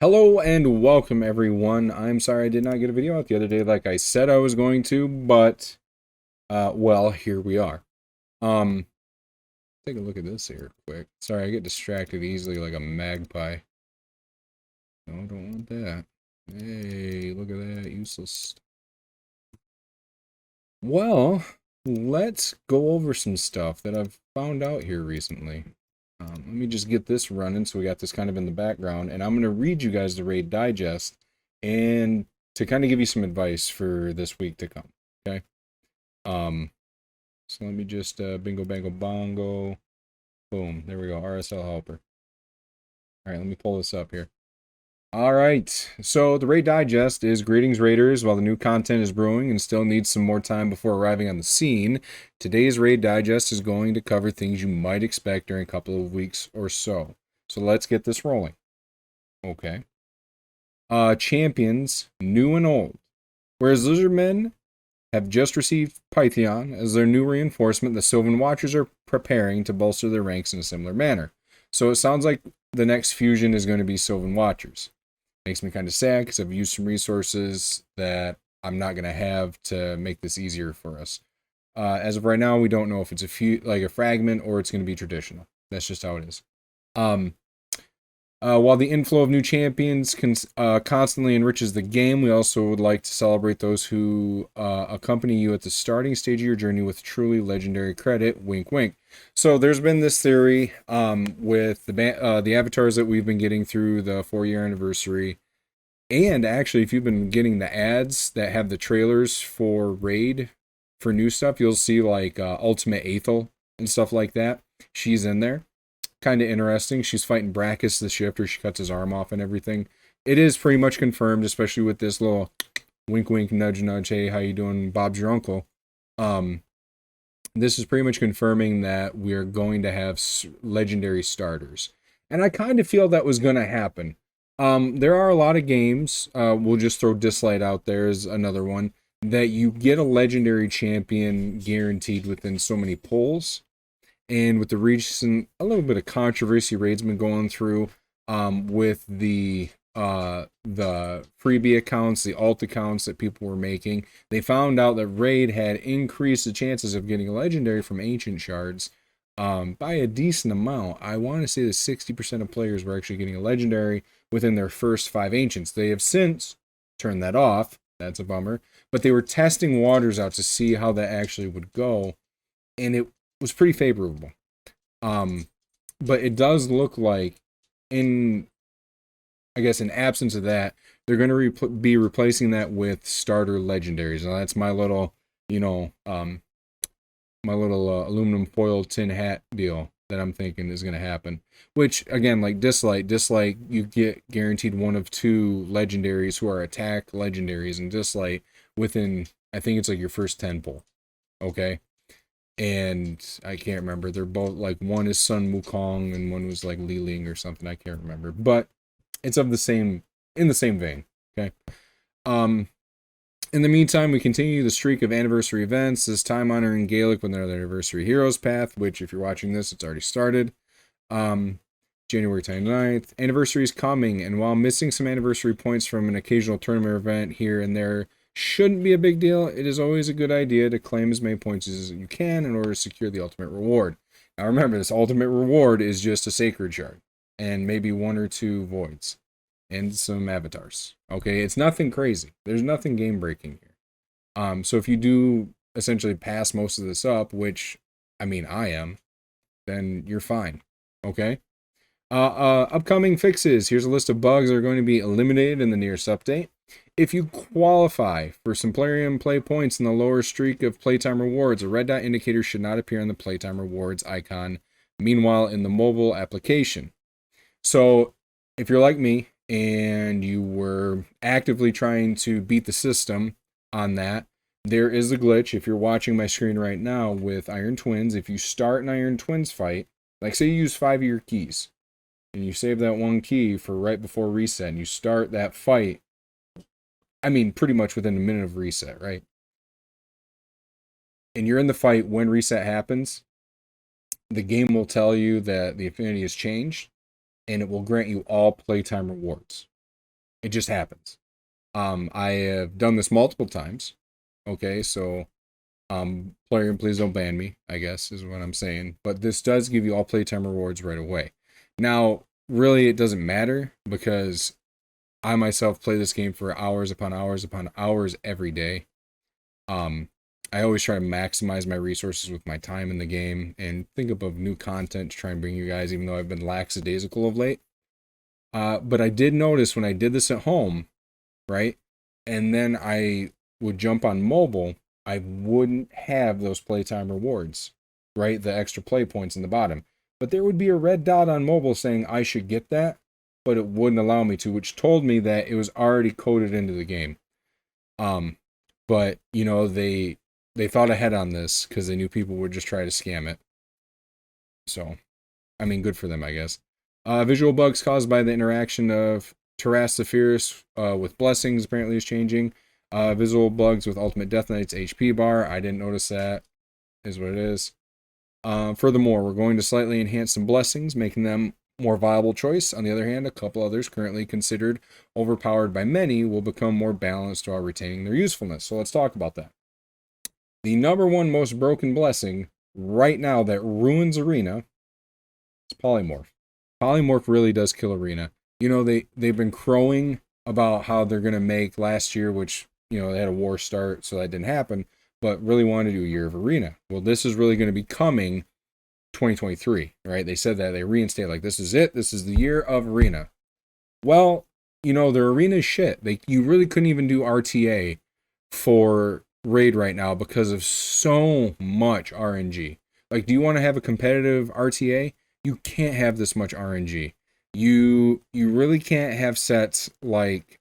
Hello and welcome everyone. I'm sorry I did not get a video out the other day like I said I was going to, but well, here we are. Um Take a look at this here quick. Sorry, I get distracted easily like a magpie. No, don't want that. Hey, look at that, useless. Well, let's go over some stuff that I've found out here recently. Let me just get this running so we got this kind of in the background, and I'm going to read you guys the raid digest and to kind of give you some advice for this week to come. Okay. Um, so let me just bingo bango bongo. Boom. There we go. RSL helper. All right, let me pull this up here. All right, so the Raid Digest is greetings Raiders. While the new content is brewing and still needs some more time before arriving on the scene, today's Raid Digest is going to cover things you might expect during a couple of weeks or so. So let's get this rolling. Okay. Champions, new and old. Whereas Lizardmen have just received Python as their new reinforcement, the Sylvan Watchers are preparing to bolster their ranks in a similar manner. So it sounds like the next fusion is going to be Sylvan Watchers. Makes me kind of sad because I've used some resources that I'm not going to have to make this easier for us. As of right now, we don't know if it's a fragment or it's going to be traditional. That's just how it is. While the inflow of new champions constantly enriches the game, we also would like to celebrate those who accompany you at the starting stage of your journey with truly legendary credit. Wink, wink. So there's been this theory with the avatars that we've been getting through the 4-year anniversary, and actually, if you've been getting the ads that have the trailers for Raid for new stuff, you'll see like Ultimate Aethel and stuff like that. She's in there. Kind of interesting. She's fighting Brachus the Shifter. She cuts his arm off and everything. It is pretty much confirmed, especially with this little wink, wink, nudge, nudge. Hey, how you doing? Bob's your uncle. This is pretty much confirming that we are going to have legendary starters, and I kind of feel that was going to happen. There are a lot of games. We'll just throw Dislight out there as another one that you get a legendary champion guaranteed within so many pulls. And with the recent a little bit of controversy Raid's been going through with the freebie accounts, the alt accounts that people were making, they found out that Raid had increased the chances of getting a legendary from ancient shards by a decent amount. I want to say that 60% of players were actually getting a legendary within their first 5 ancients. They have since turned that off. That's a bummer. But they were testing waters out to see how that actually would go, and it was pretty favorable. But it does look like in absence of that, they're going to be replacing that with starter legendaries. Now that's my little, aluminum foil tin hat deal that I'm thinking is going to happen. Which again, like Dislight, you get guaranteed one of 2 legendaries who are attack legendaries, and Dislight within, I think it's like your first 10 pull. Okay. And I can't remember. They're both like, one is Sun Wukong and one was like Li Ling or something. I can't remember, but it's in the same vein. Okay. In the meantime, we continue the streak of anniversary events. This time honoring Gaelic with another anniversary heroes path, which if you're watching this, it's already started. January 29th. Anniversary is coming, and while missing some anniversary points from an occasional tournament event here and there shouldn't be a big deal, it is always a good idea to claim as many points as you can in order to secure the ultimate reward. Now remember, this ultimate reward is just a sacred shard and maybe 1 or 2 voids and some avatars. Okay, it's nothing crazy. There's nothing game breaking here. So if you do essentially pass most of this up, which I mean I am, then you're fine. Okay. Upcoming fixes. Here's a list of bugs that are going to be eliminated in the nearest update. If you qualify for some Plarium play points in the lower streak of playtime rewards, a red dot indicator should not appear on the playtime rewards icon. Meanwhile, in the mobile application. So, if you're like me and you were actively trying to beat the system on that, there is a glitch. If you're watching my screen right now with Iron Twins, if you start an Iron Twins fight, like say you use 5 of your keys, and you save that 1 key for right before reset, and you start that fight, I mean, pretty much within a minute of reset, right? And you're in the fight when reset happens, the game will tell you that the affinity has changed, and it will grant you all playtime rewards. It just happens. I have done this multiple times. Okay, so player, please don't ban me, I guess, is what I'm saying. But this does give you all playtime rewards right away. Now, really, it doesn't matter because I myself play this game for hours upon hours every day. Um, I always try to maximize my resources with my time in the game and think up of new content to try and bring you guys, even though I've been lackadaisical of late. But I did notice when I did this at home, right? And then I would jump on mobile, I wouldn't have those playtime rewards, right? The extra play points in the bottom. But there would be a red dot on mobile saying I should get that, but it wouldn't allow me to, which told me that it was already coded into the game. Um, but you know, they thought ahead on this because they knew people would just try to scam it. So, I mean, good for them, I guess. Visual bugs caused by the interaction of Terrasophiris with blessings apparently is changing. Visual bugs with Ultimate Death Knight's HP bar. I didn't notice that. Is what it is. Furthermore, we're going to slightly enhance some blessings, making them more viable choice. On the other hand, a couple others currently considered overpowered by many will become more balanced while retaining their usefulness. So let's talk about that. The number one most broken blessing right now that ruins Arena is Polymorph. Polymorph really does kill Arena. You know, they've been crowing about how they're going to make last year, which, you know, they had a war start, so that didn't happen, but really wanted to do a year of Arena. Well, this is really going to be coming 2023, right? They said that they reinstated, like, this is it. This is the year of Arena. Well, you know, their Arena is shit. You really couldn't even do RTA for Raid right now because of so much RNG. Like, do you want to have a competitive RTA? You can't have this much RNG. You really can't have sets like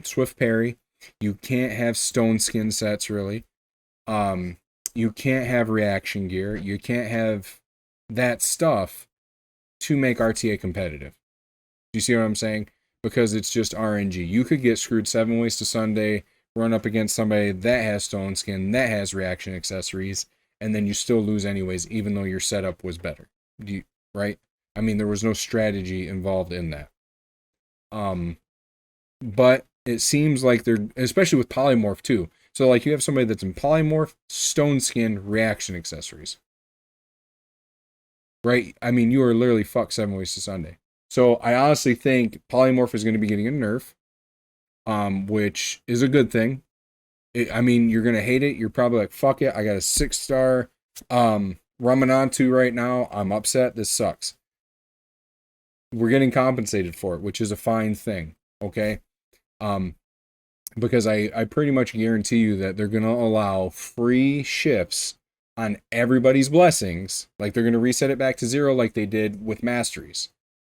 Swift Parry. You can't have Stone Skin sets really. You can't have reaction gear. You can't have that stuff to make RTA competitive. Do you see what I'm saying? Because it's just RNG. You could get screwed 7 ways to Sunday, run up against somebody that has Stone Skin, that has reaction accessories, and then you still lose anyways, even though your setup was better. Right? I mean, there was no strategy involved in that. But it seems like they're, especially with Polymorph too. So like you have somebody that's in Polymorph, Stone Skin, reaction accessories. Right? I mean, you are literally fucked 7 ways to Sunday. So I honestly think Polymorph is going to be getting a nerf, which is a good thing. I mean, you're going to hate it. You're probably like, fuck it. I got a 6-star Ramanantu right now. I'm upset. This sucks. We're getting compensated for it, which is a fine thing. Okay. Because I pretty much guarantee you that they're going to allow free shifts on everybody's blessings. Like they're going to reset it back to 0 like they did with Masteries.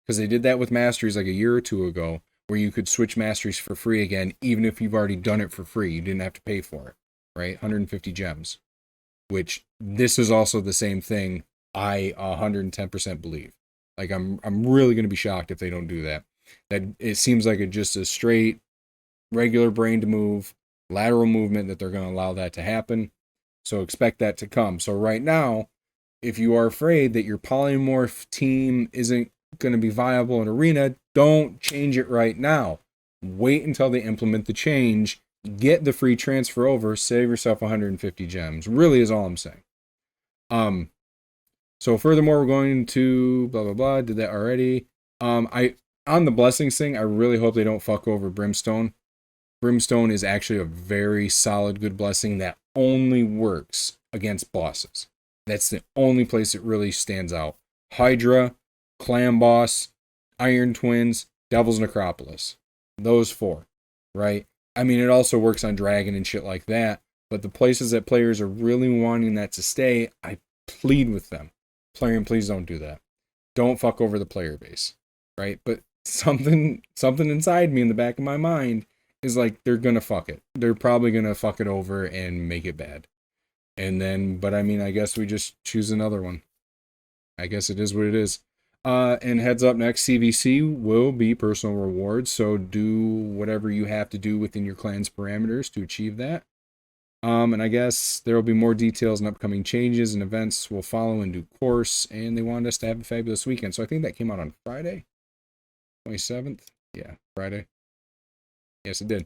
Because they did that with Masteries like a year or 2 ago, where you could switch Masteries for free again, even if you've already done it for free. You didn't have to pay for it, right? 150 gems. Which, this is also the same thing I 110% believe. Like, I'm really going to be shocked if they don't do that. That it seems like it's just a straight, regular brained move, lateral movement that they're going to allow that to happen. So expect that to come. So right now, if you are afraid that your Polymorph team isn't going to be viable in Arena, don't change it right now. Wait until they implement the change. Get the free transfer over. Save yourself 150 gems. Really is all I'm saying. So furthermore, we're going to blah blah blah. Did that already. On the blessings thing, I really hope they don't fuck over Brimstone. Brimstone is actually a very solid, good blessing that only works against bosses. That's the only place it really stands out. Hydra, Clan Boss, Iron Twins, Devil's Necropolis. Those 4, right? I mean, it also works on Dragon and shit like that, but the places that players are really wanting that to stay, I plead with them. Player, please don't do that. Don't fuck over the player base, right? But something inside me in the back of my mind is like, they're gonna fuck it. They're probably gonna fuck it over and make it bad. And then, but I mean, I guess we just choose another one. I guess it is what it is. And heads up, next CVC will be personal rewards. So do whatever you have to do within your clan's parameters to achieve that. And I guess there will be more details and upcoming changes and events will follow in due course. And they wanted us to have a fabulous weekend. So I think that came out on Friday, 27th. Yeah, Friday. Yes, it did.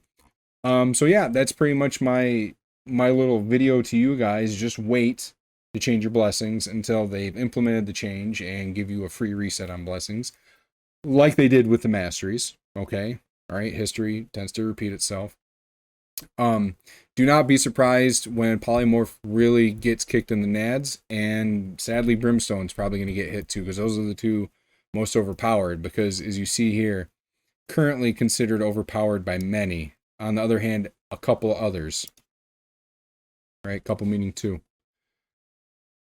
So yeah, that's pretty much my little video to you guys. Just wait to change your blessings until they've implemented the change and give you a free reset on blessings, like they did with the masteries. Okay, all right. History tends to repeat itself. Um, do not be surprised when polymorph really gets kicked in the nads, and sadly, brimstone's probably going to get hit too, because those are the two most overpowered. Because as you see here, currently considered overpowered by many. On the other hand, a couple others, right? Couple meaning two.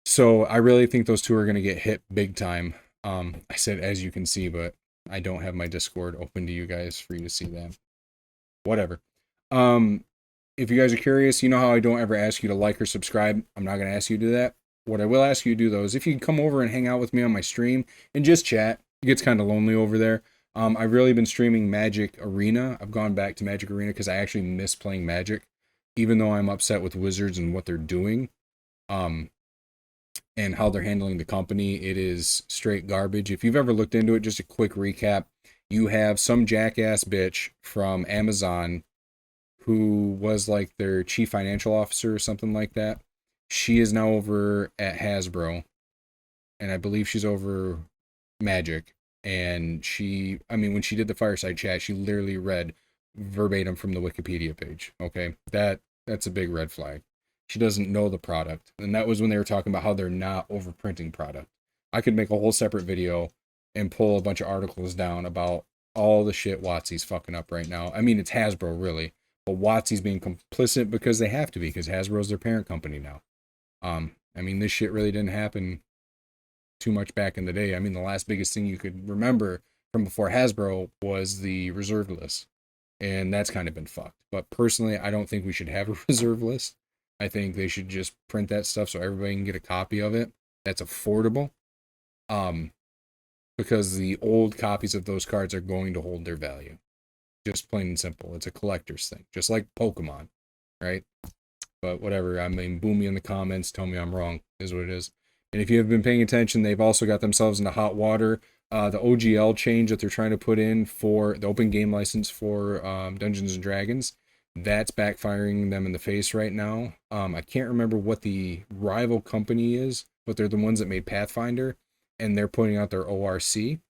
So I really think those two are going to get hit big time. I said as you can see, but I don't have my Discord open to you guys for you to see that. Whatever. If you guys are curious, you know how I don't ever ask you to like or subscribe. I'm not going to ask you to do that. What I will ask you to do, though, is if you can come over and hang out with me on my stream and just chat. It gets kind of lonely over there. I've really been streaming Magic Arena. I've gone back to Magic Arena because I actually miss playing Magic, even though I'm upset with Wizards and what they're doing, and how they're handling the company. It is straight garbage. If you've ever looked into it, just a quick recap. You have some jackass bitch from Amazon who was like their chief financial officer or something like that. She is now over at Hasbro, and I believe she's over Magic. And when she did the fireside chat, she literally read verbatim from the Wikipedia page. Okay, that's a big red flag. She doesn't know the product, and that was when they were talking about how they're not overprinting product. I could make a whole separate video and pull a bunch of articles down about all the shit WotC's fucking up right now. I mean, it's Hasbro really, but WotC's being complicit because they have to be, because Hasbro's their parent company now. This shit really didn't happen too much back in the day. I mean, the last biggest thing you could remember from before Hasbro was the reserve list, and that's kind of been fucked. But personally, I don't think we should have a reserve list. I think they should just print that stuff so everybody can get a copy of it that's affordable. Because the old copies of those cards are going to hold their value. Just plain and simple. It's a collector's thing, just like Pokemon, right? But whatever. I mean, boom me in the comments, tell me I'm wrong, is what it is. And if you have been paying attention, they've also got themselves into hot water. The OGL change that they're trying to put in for the open game license for Dungeons and Dragons, that's backfiring them in the face right now. I can't remember what the rival company is, but they're the ones that made Pathfinder, and they're putting out their ORC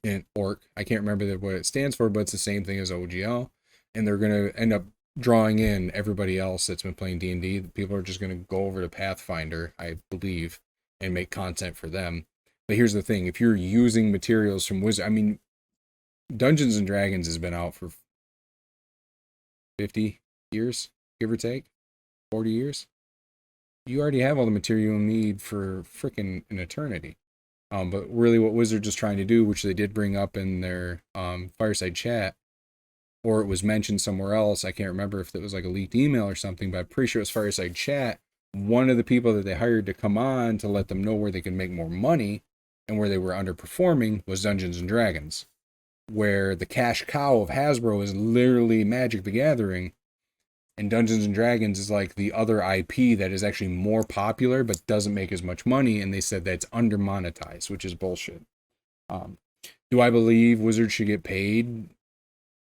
and ORC. I can't remember what it stands for, but it's the same thing as OGL, and they're going to end up drawing in everybody else that's been playing D&D. People are just going to go over to Pathfinder, I believe, and make content for them. But here's the thing. If you're using materials from Wizard, Dungeons and Dragons has been out for 50 years, give or take, 40 years. You already have all the material you need for freaking an eternity. But really what Wizards is trying to do, which they did bring up in their fireside chat, or it was mentioned somewhere else, I can't remember if it was like a leaked email or something, but I'm pretty sure it was fireside chat. One of the people that they hired to come on to let them know where they could make more money and where they were underperforming was Dungeons and Dragons, where the cash cow of Hasbro is literally Magic the Gathering, and Dungeons and Dragons is like the other IP that is actually more popular but doesn't make as much money, and they said that's under monetized, which is bullshit. Do I believe Wizards should get paid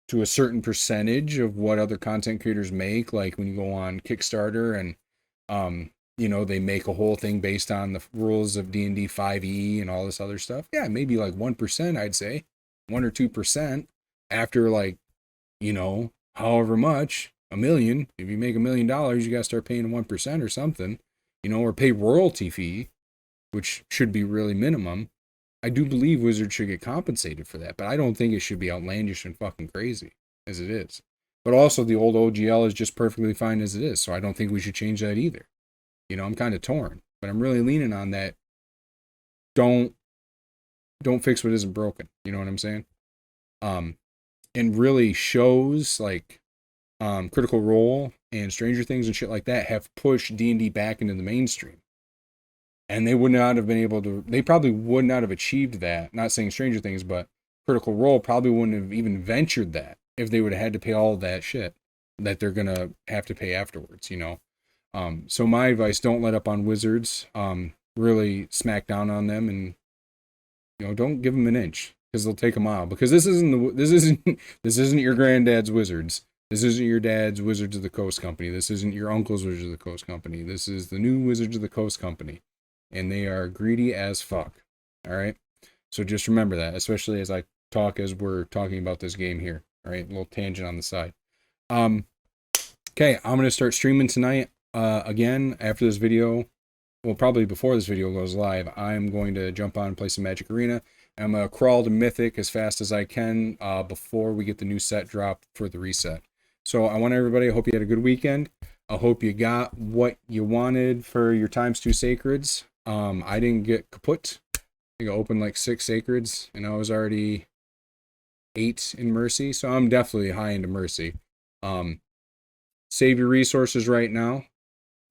to a certain percentage of what other content creators make? Like when you go on Kickstarter and they make a whole thing based on the rules of D&D 5e and all this other stuff. Yeah, maybe like 1%, I'd say. 1 or 2% after however much, $1 million. If you make $1 million, you got to start paying 1% or something, or pay royalty fee, which should be really minimum. I do believe Wizards should get compensated for that, but I don't think it should be outlandish and fucking crazy as it is. But also the old OGL is just perfectly fine as it is, so I don't think we should change that either. I'm kind of torn, but I'm really leaning on that. Don't fix what isn't broken. You know what I'm saying? And really shows like Critical Role and Stranger Things and shit like that have pushed D&D back into the mainstream. And they would not have been able to, they probably would not have achieved that. Not saying Stranger Things, but Critical Role probably wouldn't have even ventured that if they would have had to pay all that shit that they're going to have to pay afterwards, So my advice, don't let up on Wizards. Really smack down on them and, don't give them an inch. because they'll take a mile. Because this isn't your granddad's Wizards. This isn't your dad's Wizards of the Coast company. This isn't your uncle's Wizards of the Coast company. This is the new Wizards of the Coast company, and they are greedy as fuck. All right, so just remember that, especially as we're talking about this game here. All right, a little tangent on the side. Okay, I'm gonna start streaming tonight. Again, after this video, well, probably before this video goes live, I'm going to jump on and play some Magic Arena. I'm gonna crawl to Mythic as fast as I can before we get the new set drop for the reset. So I want everybody, I hope you had a good weekend. I hope you got what you wanted for your ×2 Sacreds. I didn't get kaput. I think I opened like 6 Sacreds, and I was already 8 in Mercy, so I'm definitely high into Mercy. Save your resources right now,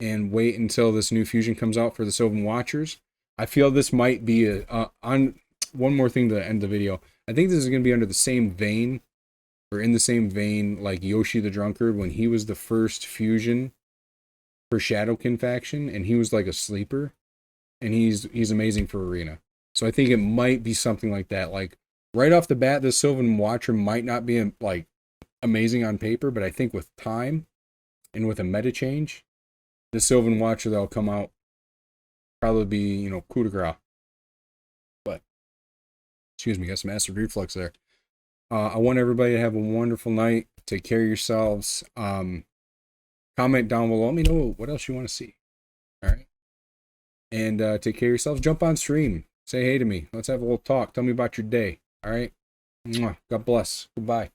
and wait until this new fusion comes out for the Sylvan Watchers. I feel this might be on one more thing to end the video. I think this is going to be under the same vein, or in the same vein, like Yoshi the Drunkard when he was the first fusion for Shadowkin faction, and he was like a sleeper, and he's amazing for Arena. So I think it might be something like that. Like right off the bat, the Sylvan Watcher might not be like amazing on paper, but I think with time and with a meta change, the Sylvan Watcher that'll come out probably be, coup de grace. But, excuse me, got some acid reflux there. I want everybody to have a wonderful night. Take care of yourselves. Comment down below. Let me know what else you want to see. All right. And take care of yourselves. Jump on stream. Say hey to me. Let's have a little talk. Tell me about your day. All right. Mwah. God bless. Goodbye.